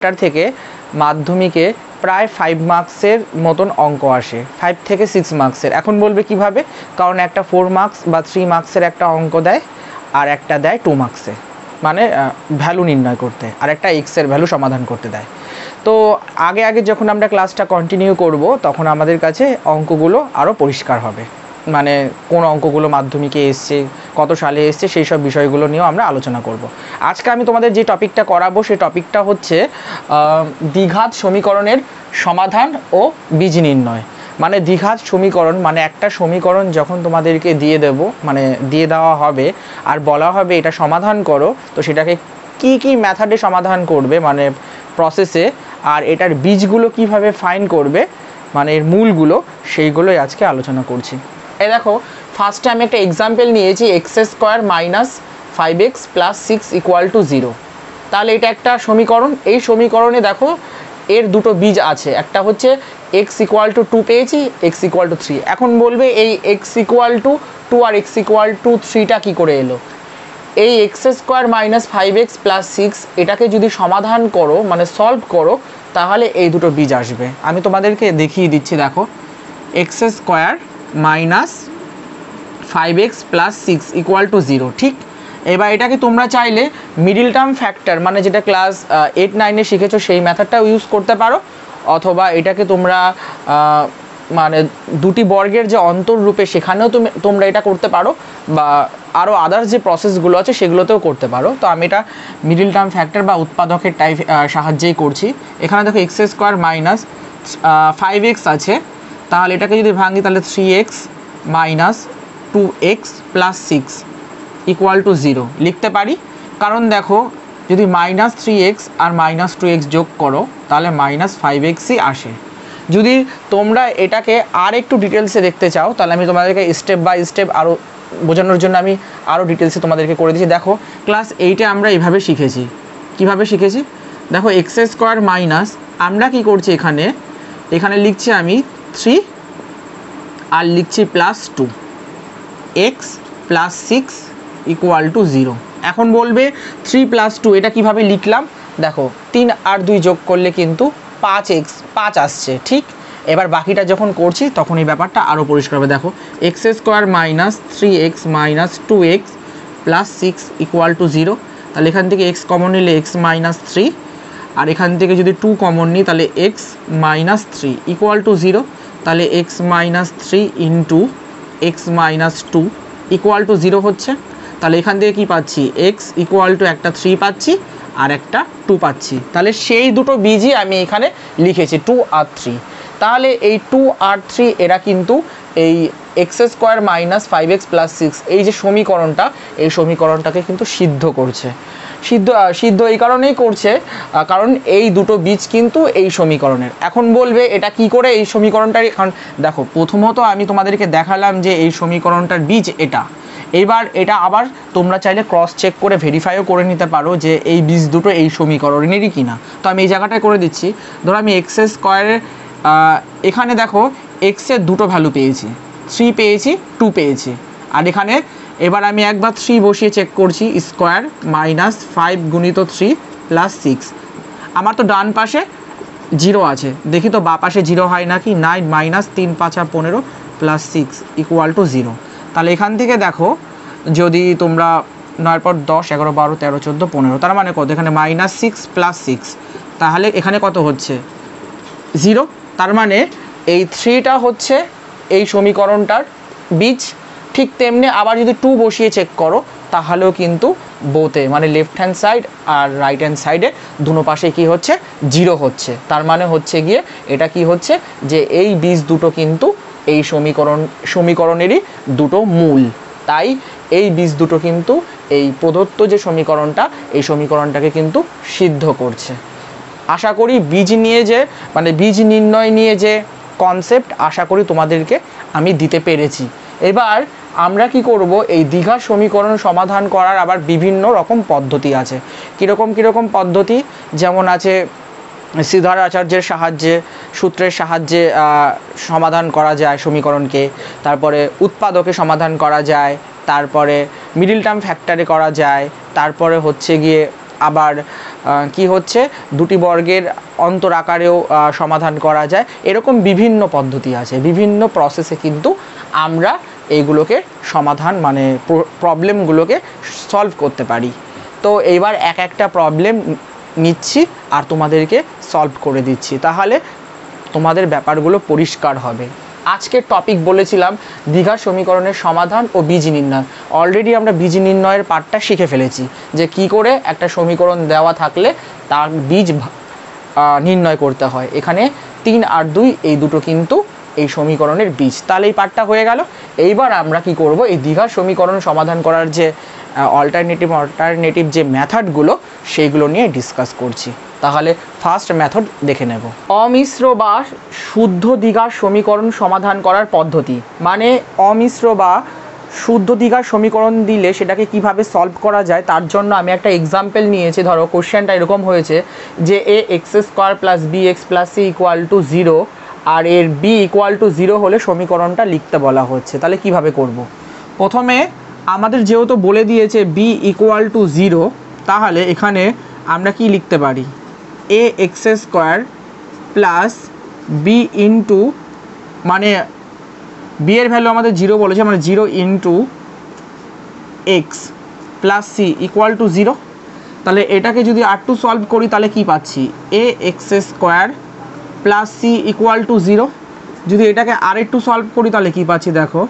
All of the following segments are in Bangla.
ফ্যাক্টর থেকে মাধ্যমিকে প্রায় 5 মার্কসের মতন অঙ্ক আসে, 5 থেকে 6 মার্কসের। এখন বলবে কিভাবে, কারণ একটা 4 মার্কস বা 3 মার্কসের একটা অঙ্ক দেয় আর একটা দেয় 2 মার্কসে, মানে ভ্যালু নির্ণয় করতে, আর একটা এক্সের ভ্যালু সমাধান করতে দেয়। তো আগে আগে যখন আমরা ক্লাসটা কন্টিনিউ করব তখন আমাদের কাছে অঙ্কগুলো আরও পরিষ্কার হবে, মানে কোন অঙ্কগুলো মাধ্যমিকে এসছে, কত সালে এসছে, সেই সব বিষয়গুলো নিয়েও আমরা আলোচনা করব। আজকে আমি তোমাদের যে টপিকটা করাবো সেই টপিকটা হচ্ছে দ্বিঘাত সমীকরণের সমাধান ও বীজ নির্ণয়। মানে দ্বিঘাত সমীকরণ মানে একটা সমীকরণ যখন তোমাদেরকে দিয়ে দেব, মানে দিয়ে দেওয়া হবে আর বলা হবে এটা সমাধান করো, তো সেটাকে কি কি মেথডে সমাধান করবে, মানে প্রসেসে, আর এটার বীজগুলো কিভাবে ফাইন্ড করবে, মানে এর মূলগুলো, সেইগুলোই আজকে আলোচনা করছি। এই দেখো, ফার্স্টে আমি একটা এক্সাম্পল নিয়েছি, x² - 5x + 6 = 0। তাহলে এটা একটা সমীকরণ। এই সমীকরণে দেখো এর দুটো বীজ আছে, একটা হচ্ছে x = 2 পেয়েছি, x = 3। এখন বলবে এই x = 2 আর x = 3টা কী করে এলো। এই x² - 5x + 6 এটাকে যদি সমাধান করো, মানে সলভ করো, তাহলে এই দুটো বীজ আসবে। আমি তোমাদেরকে দেখিয়ে দিচ্ছি, দেখো x² - 5x + 6 = 0, ঠিক। এবার এটাকে তোমরা চাইলে মিডিল টার্ম ফ্যাক্টর, মানে যেটা ক্লাস 8-9-এ শিখেছো সেই মেথডটাও ইউজ করতে পারো, অথবা এটাকে তোমরা মানে দুটি বর্গের যে অন্তররূপে সেখানেও তোমরা এটা করতে পারো, বা আরও আদার্স যে প্রসেসগুলো আছে সেগুলোতেও করতে পারো। তো আমি এটা মিডিল টার্ম ফ্যাক্টর বা উৎপাদকের সাহায্যেই করছি। এখানে দেখো x² - 5x আছে, তাহলে এটাকে যদি ভাঙি তাহলে 3x - 2x + 6 = 0 লিখতে পারি। কারণ দেখো যদি -3x আর -2x যোগ করো তাহলে -5xই আসে। যদি তোমরা এটাকে আর একটু ডিটেলসে দেখতে চাও তাহলে আমি তোমাদেরকে স্টেপ বাই স্টেপ আরও বোঝানোর জন্য আমি আরও ডিটেলসে তোমাদেরকে করে দিচ্ছি। দেখো ক্লাস 8-এ আমরা এইভাবে শিখেছি। কিভাবে শিখেছি দেখো, x² আমরা কি করছি, এখানে লিখছি আমি 3 আর লিখছি +2, x + 6 = 0। এখন বলবে 3 + 2 এটা কিভাবে লিখলাম, দেখো 3 আর 2 যোগ করলে কিন্তু 5 আসছে, ঠিক। এবার বাকিটা যখন করছি তখন এই ব্যাপারটা আরও পরিষ্কার হবে। দেখো x² - 3x - 2x + 6 = 0। তাহলে এখান থেকে x কমন নিলে x - 3, আর এখান থেকে যদি 2 কমন নিই তাহলে x - 3 = 0। তাহলে x - 3 × x - 2 = 0 হচ্ছে। তাহলে এখান থেকে কি পাচ্ছি, x = একটা 3 পাচ্ছি আর একটা 2 পাচ্ছি। তাহলে সেই দুটো বীজই আমি এখানে লিখেছি, 2 আর 3। তাহলে এই 2 আর 3 এরা কিন্তু এই x² - 5x + 6 এই যে সমীকরণটা, এই সমীকরণটাকে কিন্তু সিদ্ধ করছে। সিদ্ধ এই কারণেই করছে কারণ এই দুটো বীজ কিন্তু এই সমীকরণের। এখন বলবে এটা কি করে এই সমীকরণটার, এখন দেখো প্রথমত আমি তোমাদেরকে দেখালাম যে এই সমীকরণটার বীজ এটা। এবার এটা আবার তোমরা চাইলে ক্রস চেক করে ভেরিফাইও করে নিতে পারো যে এই বীজ দুটো এই সমীকরণেরই কিনা। তো আমি এই জায়গাটায় করে দিচ্ছি। ধরো আমি x² এখানে দেখো x এর দুটো ভ্যালু পেয়েছি, 3 পেয়েছি, 2 পেয়েছি, আর এখানে এবার আমি একবার 3 বসিয়ে চেক করছি, স্কোয়ার -5 × 3 + 6। আমার তো ডান পাশে 0 আছে, দেখি তো বাঁ পাশে 0 হয় নাকি, 9 -3 × 5 = 15 + 6 = 0। তাহলে এখান থেকে দেখো যদি তোমরা 9 পর 10 11 12 13 14 15, তার মানে কত, এখানে -6 + 6, তাহলে এখানে কত হচ্ছে 0। তার মানে এই 3টা হচ্ছে এই সমীকরণটার বীজ। ঠিক তেমনি আবার যদি 2 বসিয়ে চেক করো তাহলেও কিন্তু বোতে, মানে লেফট হ্যান্ড সাইড আর রাইট হ্যান্ড সাইডে দুনো পাশে কি হচ্ছে, 0 হচ্ছে। তার মানে হচ্ছে গিয়ে এটা কি হচ্ছে যে এই বীজ দুটো কিন্তু এই সমীকরণেরই দুটো মূল। তাই এই বীজ দুটো কিন্তু এই প্রদত্ত যে সমীকরণটা, এই সমীকরণটাকে কিন্তু সিদ্ধ করছে। আশা করি বীজ নিয়ে যে, মানে বীজ নির্ণয় নিয়ে যে কনসেপ্ট, আশা করি তোমাদেরকে আমি দিতে পেরেছি। এবার আমরা কি করব, এই দ্বিঘাত সমীকরণ সমাধান করার আবার বিভিন্ন রকম পদ্ধতি আছে। কীরকম পদ্ধতি, যেমন আছে শ্রীধর আচার্যের সাহায্যে, সূত্রের সাহায্যে সমাধান করা যায় সমীকরণকে, তারপরে উৎপাদকে সমাধান করা যায়, তারপরে মিডিল টার্ম ফ্যাক্টরে করা যায়, তারপরে হচ্ছে গিয়ে আবার কি হচ্ছে দুটি বর্গের অন্তর আকারেও সমাধান করা যায়। এরকম বিভিন্ন পদ্ধতি আছে, বিভিন্ন প্রসেসে কিন্তু আমরা এইগুলোকে সমাধান মানে প্রবলেমগুলোকে সলভ করতে পারি। তো এইবার এক একটা প্রবলেম নিচ্ছি আর তোমাদেরকে সলভ করে দিচ্ছি, তাহলে তোমাদের ব্যাপারগুলো পরিষ্কার হবে। আজকের টপিক বলেছিলাম দ্বিঘাত সমীকরণের সমাধান ও বীজ নির্ণয়। অলরেডি আমরা বীজ নির্ণয়ের পার্টটা শিখে ফেলেছি, যে কি করে একটা সমীকরণ দেওয়া থাকলে তার বীজ নির্ণয় করতে হয়। এখানে 3 আর 2 এই দুটো কিন্তু এই সমীকরণের বীজ। তাহলে এই পার্টটা হয়ে গেল। এইবার আমরা কি করব, এই দ্বিঘাত সমীকরণ সমাধান করার যে অল্টারনেটিভ যে মেথডগুলো সেইগুলো নিয়ে ডিসকাস করছি। তাহলে ফার্স্ট মেথড দেখে নেব, অমিশ্র বা শুদ্ধ দ্বিঘাত সমীকরণ সমাধান করার পদ্ধতি। মানে অমিশ্র বা শুদ্ধ দ্বিঘাত সমীকরণ দিলে সেটাকে কিভাবে সলভ করা যায় তার জন্য আমি একটা এক্সাম্পল নিয়েছি। ধরো কোশ্চেনটা এরকম হয়েছে যে a x square plus b x plus c equal to 0 আর এর বি ইকুয়াল টু 0 হলে সমীকরণটা লিখতে বলা হচ্ছে। তাহলে কিভাবে করব, প্রথমে আমাদের যেহেতু বলে দিয়েছে বি ইকুয়াল টু 0, তাহলে এখানে আমরা কি লিখতে পারি, a x square plus b into, মানে বি এর ভ্যালু আমাদের 0 বলেছে, মানে 0 into x plus c equal to 0। তাহলে এটাকে যদি আর2 সলভ করি তাহলে কি পাচ্ছি, a x square plus c equal to 0। যদি এটাকে আরেকটু সলভ করি তাহলে কি পাচ্ছি, দেখো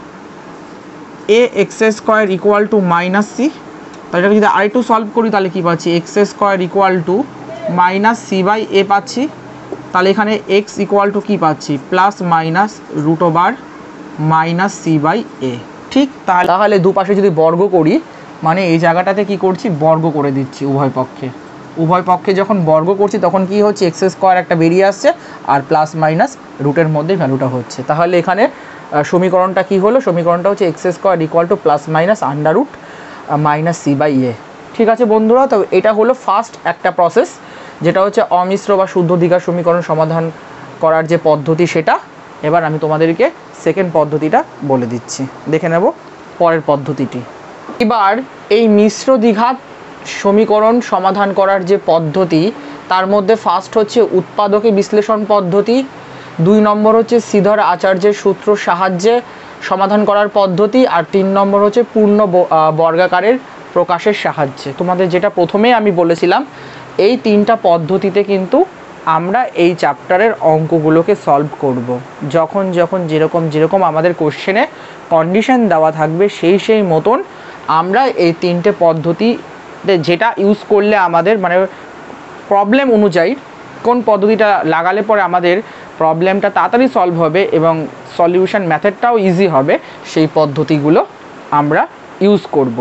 a x square equal to minus c. তাহলে এটাকে যদি আরেকটু সলভ করি তাহলে কি পাচ্ছি, x square equal to minus c by a পাচ্ছি। তাহলে এখানে এক্স ইকুয়াল টু কী পাচ্ছি, plus minus root over minus c by a. ঠিক, তাহলে দুপাশে যদি বর্গ করি, মানে এই জায়গাটাতে কি করছি, বর্গ করে দিচ্ছি উভয় পক্ষে যখন বর্গ করছি তখন কি হচ্ছে, এক্স স্কোয়ার একটা বেরিয়ে আসছে আর প্লাস মাইনাস রুটের মধ্যে ভ্যালুটা হচ্ছে। তাহলে এখানে সমীকরণটা কি হলো, সমীকরণটা হচ্ছে x square equal to plus minus under root minus c by a. ঠিক আছে বন্ধুরা, তো এটা হলো ফার্স্ট একটা প্রসেস, যেটা হচ্ছে অমিশ্র বা শুদ্ধ দ্বিঘাত সমীকরণ সমাধান করার যে পদ্ধতি সেটা। এবার আমি তোমাদেরকে সেকেন্ড পদ্ধতিটা বলে দিচ্ছি, দেখে নেব পরের পদ্ধতিটি। এবার এই মিশ্র দ্বিঘাত সমীকরণ সমাধান করার যে পদ্ধতি তার মধ্যে ফার্স্ট হচ্ছে উৎপাদকে বিশ্লেষণ পদ্ধতি, 2 নম্বর হচ্ছে শ্রীধর আচার্যের সূত্র সাহায্যে সমাধান করার পদ্ধতি, আর 3 নম্বর হচ্ছে পূর্ণ বর্গাকারের প্রকাশের সাহায্যে। তোমাদের যেটা প্রথমেই আমি বলেছিলাম, এই 3টা পদ্ধতিতে কিন্তু আমরা এই চ্যাপ্টারের অঙ্কগুলোকে সলভ করব। যখন যেরকম আমাদের কোশ্চেনে কন্ডিশন দেওয়া থাকবে সেই মতন আমরা এই 3টে পদ্ধতিতে যেটা ইউজ করলে আমাদের মানে প্রবলেম অনুযায়ী কোন পদ্ধতিটা লাগালে পরে আমাদের প্রবলেমটা তাড়াতাড়ি সলভ হবে এবং সলিউশন মেথডটাও ইজি হবে, সেই পদ্ধতিগুলো আমরা ইউজ করব।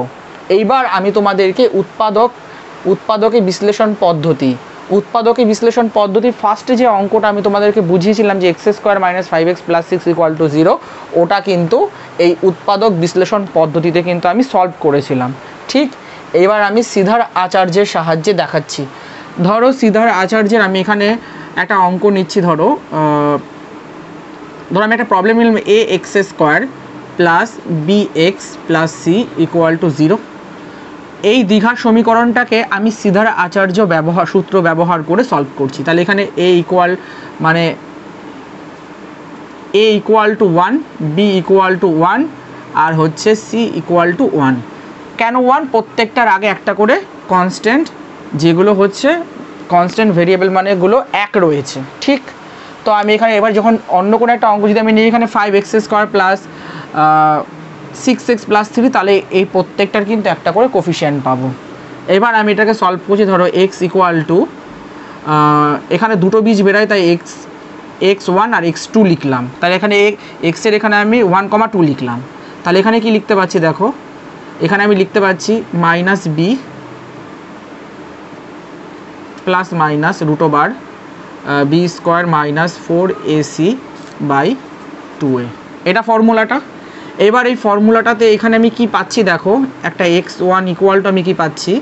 এইবার আমি তোমাদেরকে উৎপাদকে বিশ্লেষণ পদ্ধতির ফার্স্টে যে অঙ্কটা আমি তোমাদেরকে বুঝিয়েছিলাম যে x square minus 5x plus 6 equal to 0, ওটা কিন্তু এই উৎপাদক বিশ্লেষণ পদ্ধতিতে কিন্তু আমি সলভ করেছিলাম। ঠিক, এবার আমি শ্রীধর আচার্যের সাহায্যে দেখাচ্ছি। ধরো শ্রীধর আচার্যের আমি এখানে একটা অঙ্ক নিচ্ছি। ধরো আমি একটা প্রবলেম নিলাম, a x square plus b x plus c equal to 0। এই দ্বিঘাত সমীকরণটাকে আমি শ্রীধর আচার্য সূত্র ব্যবহার করে সলভ করছি। তাহলে এখানে a equal to 1, b equal to 1 আর হচ্ছে সি ইকুয়াল টু 1। কেন 1? প্রত্যেকটার আগে একটা করে কনস্ট্যান্ট, যেগুলো হচ্ছে কনস্ট্যান্ট ভেরিয়েবল মানেগুলো 1 রয়েছে। ঠিক, তো আমি এখানে এবার যখন অন্য কোনো একটা অঙ্ক যদি আমি নিই, এখানে 5x square plus 6x plus 3, তাহলে এই প্রত্যেকটার কিন্তু একটা করে কোফিশিয়েন্ট পাবো। এবার আমি এটাকে সলভ করছি। ধরো x ইকুয়াল টু, এখানে দুটো বীজ বেরোয় তাই x1 আর x2 লিখলাম। তাহলে এখানে এক্সের এখানে আমি 1,2 লিখলাম। তাহলে এখানে কি লিখতে পাচ্ছি, দেখো এখানে আমি লিখতে পাচ্ছি minus b plus minus root over b square minus 4ac by 2a, এটা ফর্মুলাটা। এবার এই ফর্মুলাটাতে এখানে আমি কি পাচ্ছি, দেখো একটা x1 ইকুয়াল টু আমি কি পাচ্ছি,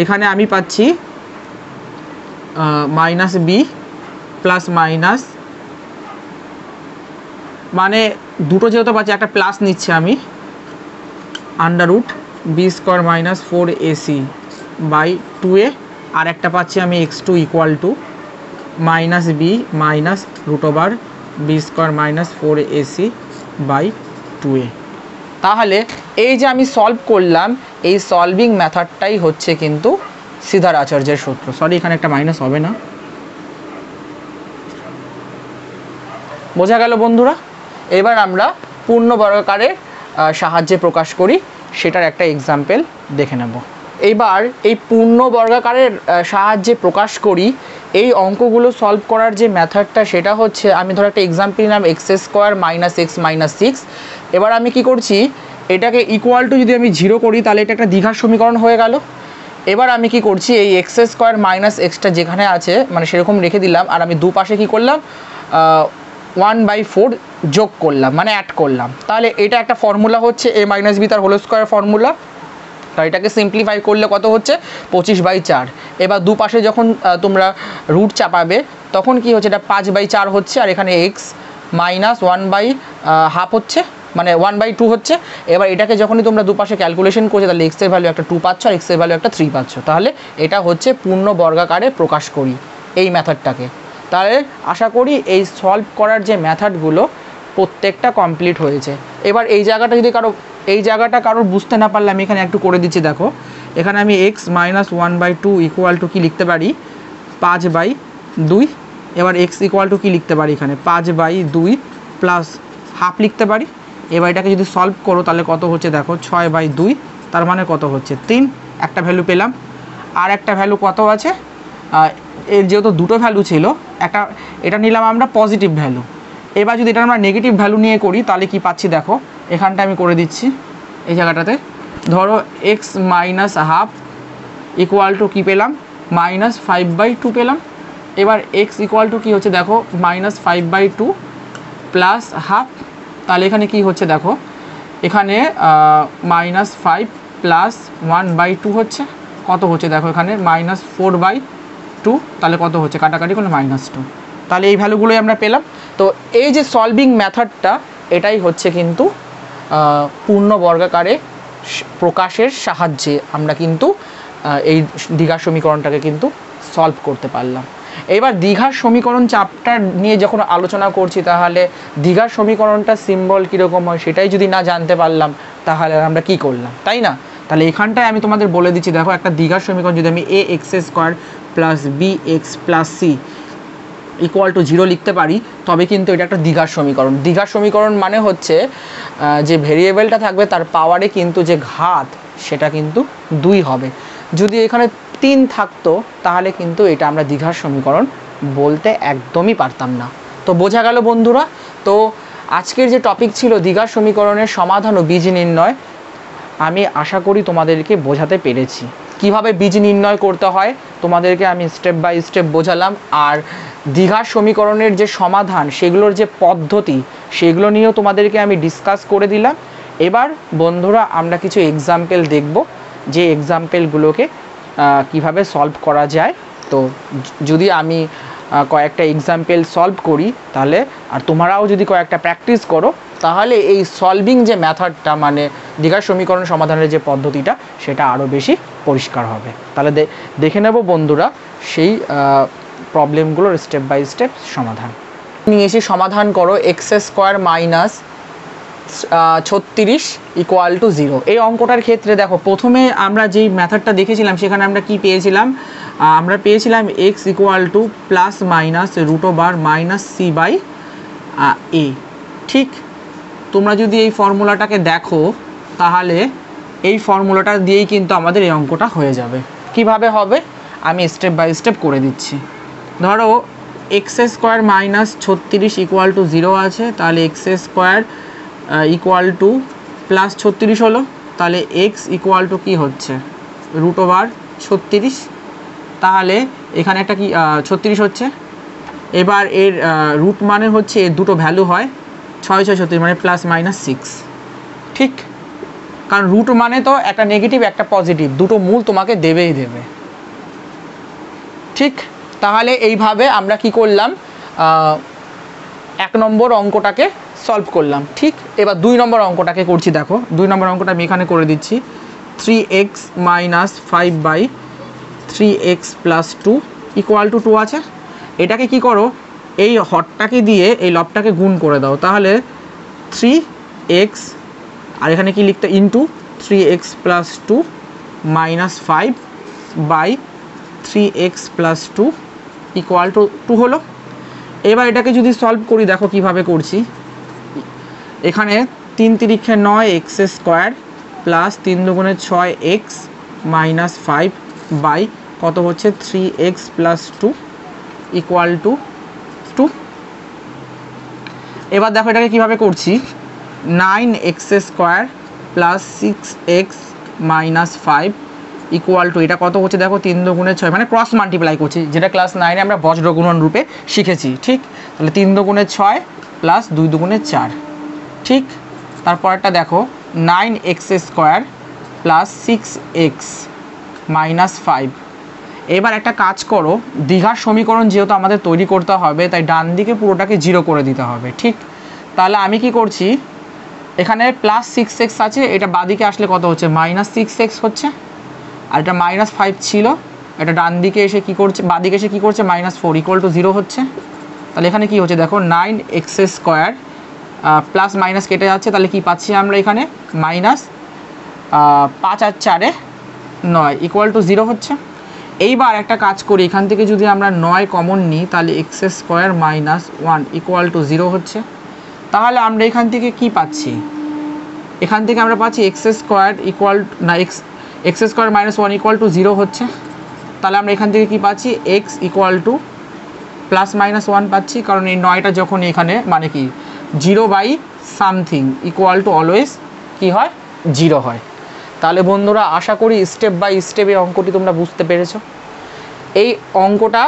এখানে আমি পাচ্ছি মাইনাস বি প্লাস মাইনাস, মানে দুটো যেহেতু পাচ্ছি একটা প্লাস নিচ্ছে আমি, under root b square minus 4ac by 2a আর একটা পাচ্ছি আমি x2 equal to minus b minus root over b square minus 4ac by 2a। তাহলে এই যে আমি সলভ করলাম, এই সলভিং মেথডটাই হচ্ছে কিন্তু সিদ্ধার আচার্যের সূত্র। সরি, এখানে একটা মাইনাস হবে না। বোঝা গেল বন্ধুরা? এবার আমরা পূর্ণ বর্গাকারের সাহায্যে প্রকাশ করি, সেটার একটা এক্সাম্পল দেখে নেব। এবার এই পূর্ণ বর্গাকারের সাহায্যে প্রকাশ করি এই অঙ্কগুলো সলভ করার যে মেথডটা, সেটা হচ্ছে আমি ধরো একটা এক্সাম্পল নিলাম x square minus x minus 6। এবার আমি কি করছি, এটাকে ইকুয়াল টু যদি আমি 0 করি তাহলে এটা একটা দ্বিঘাত সমীকরণ হয়ে গেল। এবার আমি কি করছি, এই এক্স স্কোয়ার মাইনাস এক্সটা যেখানে আছে মানে সেরকম রেখে দিলাম, আর আমি দুপাশে কি করলাম 1/4 যোগ করলাম, মানে অ্যাড করলাম। তাহলে এটা একটা ফর্মুলা হচ্ছে a মাইনাস বি তার হোল স্কোয়ার ফর্মুলা। তো এটাকে সিম্পলিফাই করলে কত হচ্ছে 25/4। এবার দুপাশে যখন তোমরা রুট চাপাবে তখন কি হচ্ছে, এটা 5/4 হচ্ছে, আর এখানে এক্স মাইনাস 1/2 হচ্ছে, মানে 1/2 হচ্ছে। এবার এটাকে যখনই তোমরা দুপাশে ক্যালকুলেশন করছো তাহলে এক্সের ভ্যালু একটা 2 পাচ্ছ আর এক্সের ভ্যালু একটা 3 পাচ্ছ। তাহলে এটা হচ্ছে পূর্ণ বর্গাকারে প্রকাশ করি এই মেথডটাকে। তাহলে আশা করি এই সলভ করার যে মেথডগুলো প্রত্যেকটা কমপ্লিট হয়েছে। এবার এই জায়গাটা যদি কারোর বুঝতে না পারলে আমি এখানে একটু করে দিচ্ছি। দেখো, এখানে আমি এক্স মাইনাস 1/2 ইকুয়াল টু কী লিখতে পারি 5/2। এবার এক্স ইকুয়াল টু কী লিখতে পারি, এখানে 5/2 প্লাস হাফ লিখতে পারি। এবার এটাকে যদি সলভ করো তাহলে কত হচ্ছে দেখো 6/2, তার মানে কত হচ্ছে 3। একটা ভ্যালু পেলাম। আর একটা ভ্যালু কত আছে, এর যেহেতু দুটো ভ্যালু ছিল, এটা নিলাম আমরা পজিটিভ ভ্যালু। এবার যদি এটা আমরা নেগেটিভ ভ্যালু নিয়ে করি তাহলে কি পাচ্ছি দেখো, এখানটা আমি করে দিচ্ছি এই জায়গাটাতে। ধরো x minus half equal to কী পেলাম, মাইনাস 5/2 পেলাম। এবার এক্স ইকুয়াল টু কী হচ্ছে দেখো, মাইনাস 5/2 প্লাস হাফ। তাহলে এখানে কি হচ্ছে দেখো, এখানে -5 প্লাস 1/2 হচ্ছে, কত হচ্ছে দেখো এখানে -4/2। তাহলে কত হচ্ছে, কাটাকাটি করলে -2। তাহলে এই ভ্যালুগুলোই আমরা পেলাম। তো এই যে সলভিং মেথডটা, এটাই হচ্ছে কিন্তু পূর্ণ বর্গাকারে প্রকাশের সাহায্যে আমরা কিন্তু এই দ্বিঘাত সমীকরণটাকে কিন্তু সলভ করতে পারলাম। এবার দ্বিঘাত সমীকরণ চ্যাপ্টার নিয়ে যখন আলোচনা করছি তাহলে দ্বিঘাত সমীকরণটা সিম্বল কীরকম হয় সেটাই যদি না জানতে পারলাম তাহলে আমরা কি করলাম, তাই না? তাহলে এখানটায় আমি তোমাদের বলে দিচ্ছি, দেখো একটা দ্বিঘাত সমীকরণ যদি আমি ax square plus bx plus c equal to 0 লিখতে পারি তবে কিন্তু এটা একটা দ্বিঘাত সমীকরণ। দ্বিঘাত সমীকরণ মানে হচ্ছে যে ভেরিয়েবলটা থাকবে তার পাওয়ারে কিন্তু যে ঘাত সেটা কিন্তু 2 হবে। যদি এখানে 3 থাকতো তাহলে কিন্তু এটা আমরা দ্বিঘাত সমীকরণ বলতে একদমই পারতাম না। তো বোঝা গেল বন্ধুরা? তো আজকের যে টপিক ছিল দ্বিঘাত সমীকরণের সমাধান ও বীজ নির্ণয়, আমি আশা করি তোমাদেরকে বোঝাতে পেরেছি। কিভাবে বীজ নির্ণয় করতে হয় তোমাদেরকে আমি স্টেপ বাই স্টেপ বোঝালাম, আর দ্বিঘাত সমীকরণের যে সমাধান সেগুলোর যে পদ্ধতি সেগুলো নিয়েও তোমাদেরকে আমি ডিসকাস করে দিলাম। এবার বন্ধুরা আমরা কিছু এক্সাম্পল দেখব, যে এক্সাম্পলগুলোকে কিভাবে সলভ করা যায়। তো যদি আমি কয়েকটা এক্সাম্পল সলভ করি তাহলে, আর তোমরাও যদি কয়েকটা প্র্যাকটিস করো তাহলে এই সলভিং যে মেথডটা মানে দ্বিঘাত সমীকরণ সমাধানের যে পদ্ধতিটা সেটা আরও বেশি পরিষ্কার হবে। তাহলে দেখে নেব বন্ধুরা সেই প্রবলেমগুলোর স্টেপ বাই স্টেপ সমাধান নিয়ে এসে সমাধান করো। X square minus 36 equal to 0। এই অঙ্কটার ক্ষেত্রে দেখো প্রথমে আমরা যেই মেথডটা দেখেছিলাম সেখানে আমরা কি পেয়েছিলাম, আমরা পেয়েছিলাম x equal to plus minus root over minus c by a. ঠিক, তোমরা যদি এই ফর্মুলাটাকে দেখো তাহলে এই ফর্মুলাটা দিয়েই কিন্তু আমাদের এই অঙ্কটা হয়ে যাবে। কিভাবে হবে আমি স্টেপ বাই স্টেপ করে দিচ্ছি। ধরো x square minus 36 equal to 0 আছে, তাহলে x square equal to plus 36 হলো, তাহলে এক্স ইকুয়াল টু কী হচ্ছে রুট ওভার 36। তাহলে এখানে একটা কি 36 হচ্ছে। এবার এর রুট মানে হচ্ছে এর দুটো ভ্যালু হয় 6 6 36 মানে প্লাস মাইনাস 6। ঠিক, কারণ রুট মানে তো একটা নেগেটিভ একটা পজিটিভ, দুটো মূল তোমাকে দেবেই দেবে। ঠিক, তাহলে এইভাবে আমরা কি করলাম 1 নম্বর অঙ্কটাকে সলভ করলাম। ঠিক, এবার 2 নম্বর অঙ্কটাকে করছি। দেখো 2 নম্বর অঙ্কটা আমি এখানে করে দিচ্ছি 3x minus 5/3 3x plus 2 equal to 2 আছে। এটাকে কি করো, এই হরটাকে দিয়ে এই লবটাকে গুণ করে দাও, তাহলে 3x আর এখানে কি লিখতে into 3x plus 2 minus 5 by 3x plus 2 equal to 2 হলো। এবার এটাকে যদি সলভ করি, দেখো কিভাবে করছি। এখানে 3 তিরিক্ষে 9x স্কোয়ার প্লাস 3 দুগুণে 6x মাইনাস 5 বাই কত হচ্ছে 3x প্লাস 2 ইকুয়াল টু 2। এবার দেখো এটাকে কীভাবে করছি, 9x square plus 6x minus 5 equal two এটা কত হচ্ছে দেখো 3 দুগুণে 6, মানে ক্রস মাল্টিপ্লাই করছি, যেটা ক্লাস 9-এ আমরা বজ্র গুণন রূপে শিখেছি। ঠিক, তাহলে 3 দুগুণে 6 প্লাস 2 দুগুণে 4। ঠিক, তারপরটা দেখো 9x square plus 6x minus 5। এবার একটা কাজ করো, দ্বিঘাত সমীকরণ যেহেতু আমাদের তৈরি করতে হবে, তাই ডান দিকে পুরোটাকে 0 করে দিতে হবে। ঠিক, তাহলে আমি কি করছি, এখানে প্লাস 6x আছে, এটা বাদিকে আসলে কত হচ্ছে মাইনাস 6x হচ্ছে, আর এটা মাইনাস 5 ছিল, এটা ডান দিকে এসে কী করছে, বাদিকে এসে কী করছে মাইনাস 4 ইকুয়াল টু 0 হচ্ছে। তাহলে এখানে কি হচ্ছে দেখো 9x স্কোয়ার প্লাস মাইনাস কেটে যাচ্ছে, তাহলে কি পাচ্ছি আমরা এখানে মাইনাস 5 আর 4 9 ইকুয়াল টু 0 হচ্ছে। এইবার একটা কাজ করি, এখান থেকে যদি আমরা 9 কমন নিই, তাহলে x square minus 1 equal to 0 হচ্ছে। তাহলে আমরা এখান থেকে কি পাচ্ছি, এখান থেকে আমরা পাচ্ছি x স্কোয়ার ইকুয়াল না x square minus 1 equal to 0 হচ্ছে। তাহলে আমরা এখান থেকে কি পাচ্ছি x equal to plus minus 1 পাচ্ছি, কারণ এই 9টা যখন এখানে মানে কি 0 by something equal to always কি হয় 0 হয়। তাহলে বন্ধুরা আশা করি স্টেপ বাই স্টেপ এই অঙ্কটি তোমরা বুঝতে পেরেছো। এই অঙ্কটা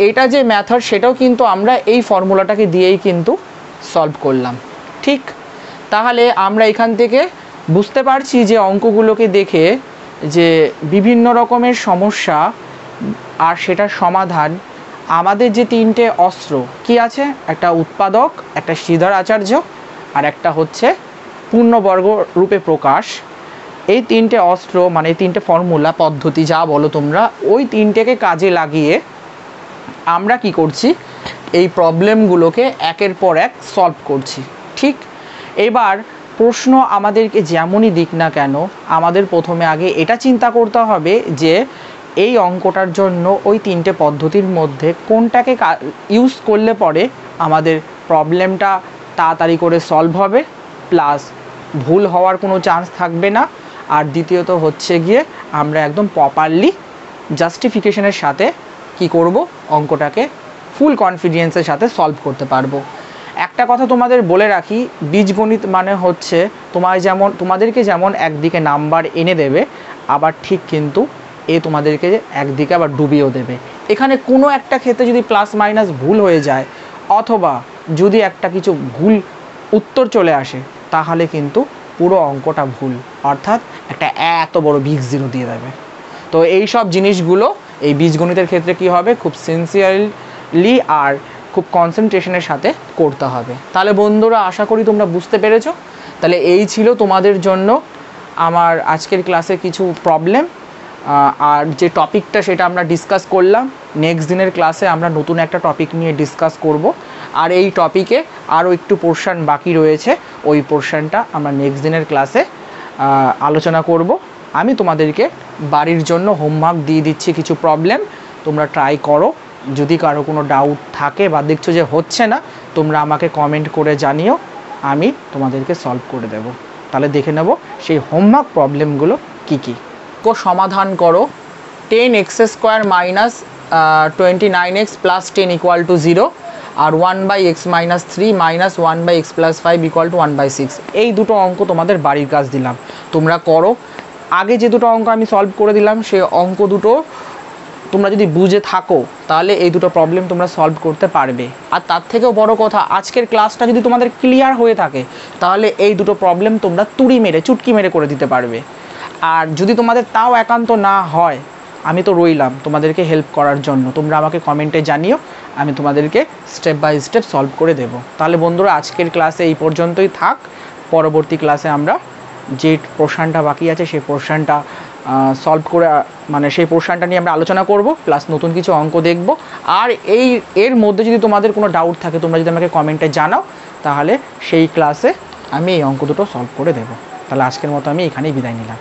এইটা যে মেথড সেটাও কিন্তু আমরা এই ফর্মুলাটাকে দিয়েই কিন্তু সলভ করলাম। ঠিক, তাহলে আমরা এখান থেকে বুঝতে পারছি যে অঙ্কগুলোকে দেখে যে বিভিন্ন রকমের সমস্যা আর সেটার সমাধান আমাদের যে 3টে অস্ত্র কি আছে, একটা উৎপাদক, একটা শ্রীধর আচার্য, আর একটা হচ্ছে পূর্ণবর্গ রূপে প্রকাশ। এই 3টে অস্ত্র মানে এই 3টে ফর্মুলা পদ্ধতি যা বলো তোমরা, ওই 3টেকে কাজে লাগিয়ে আমরা কি করছি, এই প্রবলেমগুলোকে একের পর এক সলভ করছি। ঠিক, এবার প্রশ্ন আমাদেরকে যেমনই দিক না কেন, আমাদের প্রথমে আগে এটা চিন্তা করতে হবে যে এই অঙ্কটার জন্য ওই 3টে পদ্ধতির মধ্যে কোনটাকে ইউজ করলে পরে আমাদের প্রবলেমটা তাড়াতাড়ি করে সলভ হবে, প্লাস ভুল হওয়ার কোনো চান্স থাকবে না, আর দ্বিতীয়ত হচ্ছে গিয়ে আমরা একদম প্রপারলি জাস্টিফিকেশনের সাথে কি করব, অঙ্কটাকে ফুল কনফিডেন্সের সাথে সলভ করতে পারবো। একটা কথা তোমাদের বলে রাখি, বীজগণিত মানে হচ্ছে তোমাদেরকে যেমন একদিকে নাম্বার এনে দেবে, আবার ঠিক কিন্তু তোমাদেরকে একদিকে আবার ডুবিয়েও দেবে। এখানে কোনো একটা ক্ষেত্রে যদি প্লাস মাইনাস ভুল হয়ে যায়, অথবা যদি একটা কিছু ভুল উত্তর চলে আসে, তাহলে কিন্তু পুরো অঙ্কটা ভুল, অর্থাৎ একটা এত বড় বিগ 0 দিয়ে দেবে। তো এই সব জিনিসগুলো এই বীজগণিতের ক্ষেত্রে কি হবে, খুব সিনসিয়ারলি আর খুব কনসেন্ট্রেশনের সাথে করতে হবে। তাহলে বন্ধুরা আশা করি তোমরা বুঝতে পেরেছো। তাহলে এই ছিল তোমাদের জন্য আমার আজকের ক্লাসে কিছু প্রবলেম, আর যে টপিকটা সেটা আমরা ডিসকাস করলাম। নেক্সট দিনের ক্লাসে আমরা নতুন একটা টপিক নিয়ে ডিসকাস করব, আর এই টপিকে আরও একটু পোর্শন বাকি রয়েছে, ওই পোর্শনটা আমরা নেক্সট দিনের ক্লাসে আলোচনা করব। আমি তোমাদেরকে বাড়ির জন্য হোমওয়ার্ক দিয়ে দিচ্ছি কিছু প্রবলেম, তোমরা ট্রাই করো। যদি কারো কোনো ডাউট থাকে বা দেখছো যে হচ্ছে না, তোমরা আমাকে কমেন্ট করে জানিও, আমি তোমাদেরকে সলভ করে দেব। তাহলে দেখে নেব সেই হোমওয়ার্ক প্রবলেমগুলো কী কী। সমাধান করো 10x square minus 29x plus 10 equal to 0, আর 1/x minus 3 minus 1/x plus 5 equal to 1/6। এই দুটো অঙ্ক তোমাদের বাড়ির কাজ দিলাম, তোমরা করো। আগে যে দুটো অঙ্ক আমি সলভ করে দিলাম, সেই অঙ্ক দুটো তোমরা যদি বুঝে থাকো, তাহলে এই দুটো প্রবলেম তোমরা সলভ করতে পারবে। আর তার থেকেও বড় কথা, আজকের ক্লাসটা যদি তোমাদের ক্লিয়ার হয়ে থাকে, তাহলে এই দুটো প্রবলেম তোমরা চুটকি মেরে করে দিতে পারবে। আর যদি তোমাদের তাও একান্ত না হয়, আমি তো রইলাম তোমাদেরকে হেল্প করার জন্য। তোমরা আমাকে কমেন্টে জানিও, আমি তোমাদেরকে স্টেপ বাই স্টেপ সলভ করে দেব। তাহলে বন্ধুরা আজকের ক্লাসে এই পর্যন্তই থাক। পরবর্তী ক্লাসে আমরা যে পোর্শনটা বাকি আছে সেই পোর্শনটা সলভ করে মানে সেই পোর্শনটা নিয়ে আমরা আলোচনা করব, প্লাস নতুন কিছু অঙ্ক দেখব। আর এর মধ্যে যদি তোমাদের কোনো ডাউট থাকে তোমরা যদি আমাকে কমেন্টে জানাও, তাহলে সেই ক্লাসে আমি এই অঙ্ক দুটো সলভ করে দেবো। তাহলে আজকের মতো আমি এখানেই বিদায় নিলাম।